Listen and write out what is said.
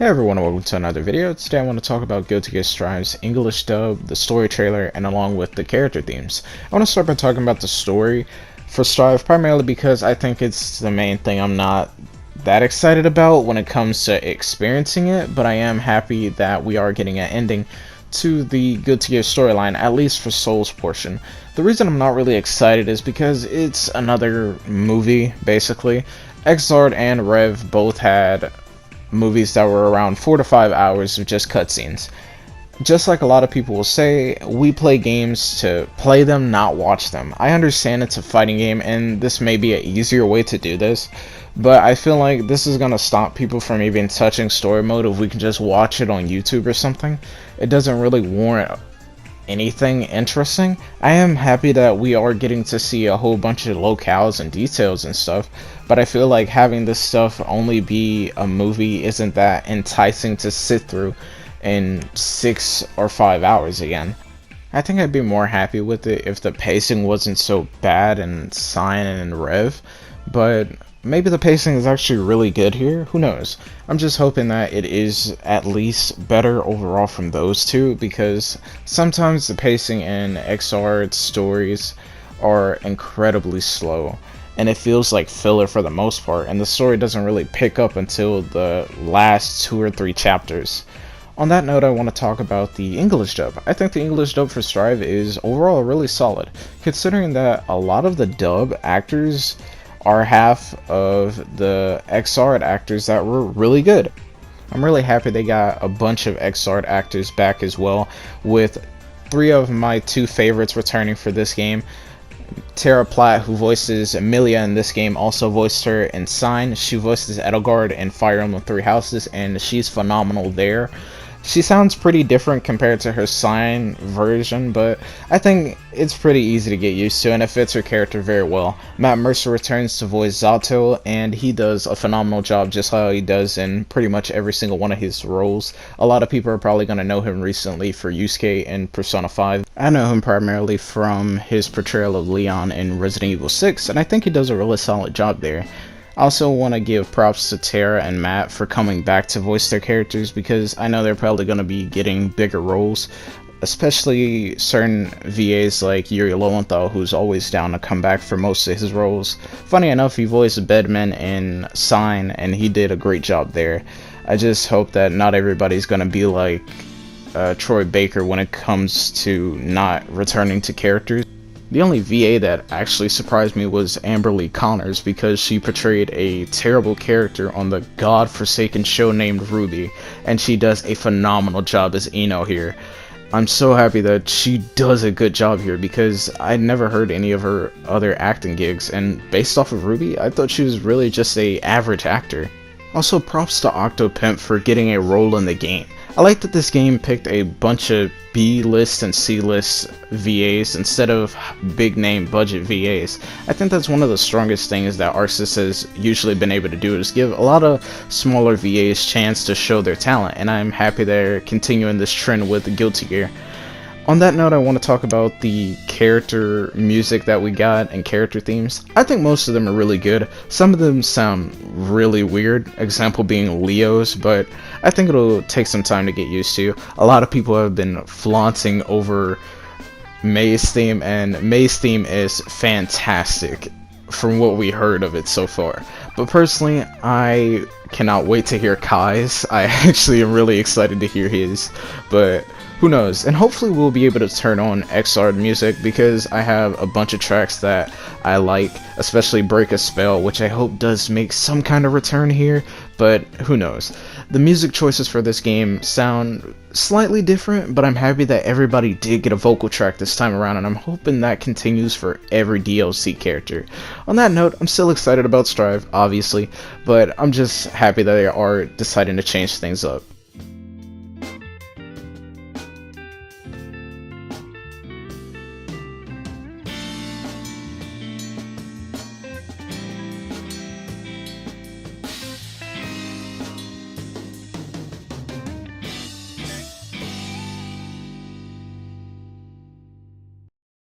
Hey everyone, and welcome to another video. Today I want to talk about Dkystra's English dub, the story trailer, and along with the character themes. I want to start by talking about the story for Strive, primarily because I think it's the main thing I'm not that excited about when it comes to experiencing it, but I am happy that we are getting an ending to the Guilty Gear storyline, at least for Soul's portion. The reason I'm not really excited is because it's another movie, basically. Xrd and Rev both had movies that were around 4 to 5 hours of just cutscenes. Just like a lot of people will say, we play games to play them, not watch them. I understand it's a fighting game, and this may be an easier way to do this, but I feel like this is going to stop people from even touching story mode if we can just watch it on YouTube or something. It doesn't really warrant anything interesting. I am happy that we are getting to see a whole bunch of locales and details and stuff, but I feel like having this stuff only be a movie isn't that enticing to sit through in 6 or 5 hours again. I think I'd be more happy with it if the pacing wasn't so bad in Sign and Rev, but maybe the pacing is actually really good here, who knows. I'm just hoping that it is at least better overall from those two, because sometimes the pacing in Xrd stories are incredibly slow, and it feels like filler for the most part, and the story doesn't really pick up until the last 2 or 3 chapters. On that note, I want to talk about the English dub. I think the English dub for Strive is overall really solid, considering that a lot of the dub actors are half of the Xrd actors that were really good. I'm really happy they got a bunch of Xrd actors back as well, with 3 of my 2 favorites returning for this game. Tara Platt, who voices Emilia in this game, also voiced her in Sign. She voices Edelgard in Fire Emblem Three Houses, and she's phenomenal there. She sounds pretty different compared to her Sign version, but I think it's pretty easy to get used to, and it fits her character very well. Matt Mercer returns to voice Zato, and he does a phenomenal job, just how he does in pretty much every single one of his roles. A lot of people are probably going to know him recently for Yusuke in Persona 5. I know him primarily from his portrayal of Leon in Resident Evil 6, and I think he does a really solid job there. I also want to give props to Tara and Matt for coming back to voice their characters, because I know they're probably going to be getting bigger roles, especially certain VAs like Yuri Lowenthal, who's always down to come back for most of his roles. Funny enough, he voiced Bedman in Sign, and he did a great job there. I just hope that not everybody's going to be like Troy Baker when it comes to not returning to characters. The only VA that actually surprised me was Amberly Connors, because she portrayed a terrible character on the god-forsaken show named Ruby, and she does a phenomenal job as Ino here. I'm so happy that she does a good job here, because I'd never heard any of her other acting gigs, and based off of Ruby, I thought she was really just a average actor. Also, props to Octopimp for getting a role in the game. I like that this game picked a bunch of B-list and C-list VAs instead of big-name budget VAs. I think that's one of the strongest things that Arceus has usually been able to do, is give a lot of smaller VAs chance to show their talent, and I'm happy they're continuing this trend with Guilty Gear. On that note, I want to talk about the character music that we got and character themes. I think most of them are really good. Some of them sound really weird, example being Leo's, but I think it'll take some time to get used to. A lot of people have been flaunting over May's theme, and May's theme is fantastic from what we heard of it so far. But personally, I cannot wait to hear Kai's. I actually am really excited to hear his, but who knows, and hopefully we'll be able to turn on Xrd music, because I have a bunch of tracks that I like, especially Break a Spell, which I hope does make some kind of return here, but who knows. The music choices for this game sound slightly different, but I'm happy that everybody did get a vocal track this time around, and I'm hoping that continues for every DLC character. On that note, I'm still excited about Strive, obviously, but I'm just happy that they are deciding to change things up.